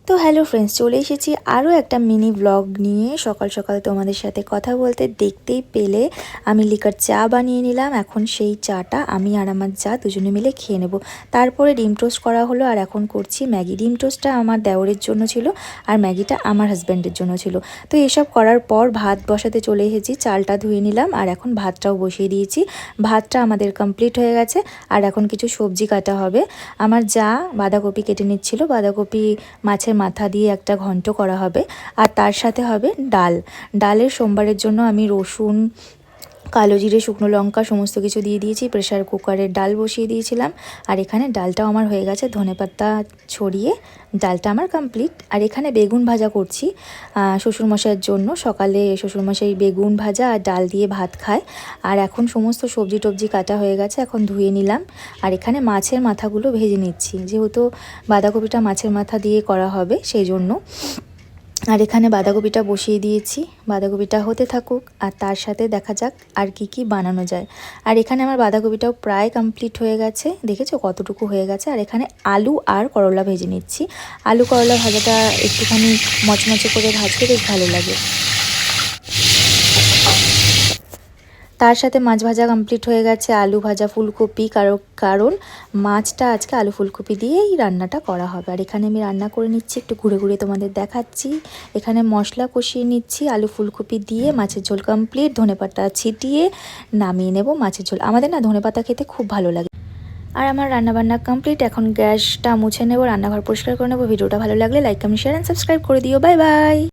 তো hello friends, চলে এসেছি আরও একটা মিনি ব্লগ নিয়ে। সকাল সকাল তোমাদের সাথে কথা বলতে দেখতেই পেলে আমি লিকার চা বানিয়ে নিলাম। এখন সেই চাটা আমি আর আমার চা দুজনে মিলে খেয়ে নেব। তারপরে ডিম টোস্ট করা হলো আর এখন করছি ম্যাগি। ডিম টোস্টটা আমার দেওরের জন্য ছিল আর ম্যাগিটা আমার হাজব্যান্ডের জন্য ছিল। তো এসব করার পর ভাত বসাতে চলে এসেছি। চালটা ধুয়ে নিলাম আর এখন ভাতটাও বসিয়ে দিয়েছি। ভাতটা আমাদের কমপ্লিট হয়ে গেছে আর এখন কিছু সবজি কাটা হবে। আমার যা বাঁধাকপি কেটে নিচ্ছিল, বাঁধাকপি মাছের মাথা দিয়ে একটা ঘন্ট করা হবে আর তার সাথে হবে ডালের সোমবারের জন্য আমি রসুন, কালো জিরে, শুকনো লঙ্কা সমস্ত কিছু দিয়ে দিয়েছি। প্রেসার কুকারে ডাল বসিয়ে দিয়েছিলাম আর এখানে ডালটাও আমার হয়ে গেছে। ধনেপাতা ছড়িয়ে ডালটা আমার কমপ্লিট। আর এখানে বেগুন ভাজা করছি শ্বশুরমশাইয়ের জন্য। সকালে শ্বশুরমশাই বেগুন ভাজা আর ডাল দিয়ে ভাত খায়। আর এখন সমস্ত সবজি টবজি কাটা হয়ে গেছে, এখন ধুয়ে নিলাম। আর এখানে মাছের মাথাগুলো ভেজে নিচ্ছি, যেহেতু বাঁধাকপিটা মাছের মাথা দিয়ে করা হবে সেই জন্য। আর এখানে বাঁধাকপিটা বসিয়ে দিয়েছি, বাঁধাকপিটা হতে থাকুক আর তার সাথে দেখা যাক আর কি বানানো যায়। আর এখানে আমার বাঁধাকপিটাও প্রায় কমপ্লিট হয়ে গেছে, দেখেছো কতটুকু হয়ে গেছে। আর এখানে আলু আর করলা ভেজে নিচ্ছি। আলু করলা ভাজাটা একটুখানি মচমচে করে ভাজতে বেশ ভালো লাগে। তার সাথে মাছ ভাজা কমপ্লিট হয়ে গেছে, আলু ভাজা, ফুলকপি, কারণ মাছটা আজকে আলু ফুলকপি দিয়েই রান্নাটা করা হবে। আর এখানে আমি রান্না করে নিচ্ছি, একটু ঘুরে ঘুরে তোমাদের দেখাচ্ছি। এখানে মশলা কষিয়ে নিচ্ছি আলু ফুলকপি দিয়ে। মাছের ঝোল কমপ্লিট, ধনেপাতা ছিটিয়ে নামিয়ে নেব মাছের ঝোল। আমাদের না ধনেপাতা খেতে খুব ভালো লাগে। আর আমার রান্নাবান্না কমপ্লিট, এখন গ্যাসটা মুছে নেব, রান্নাঘর পরিষ্কার করে নেব। ভিডিওটা ভালো লাগলে like, comment, share and subscribe করে দিও। Bye bye.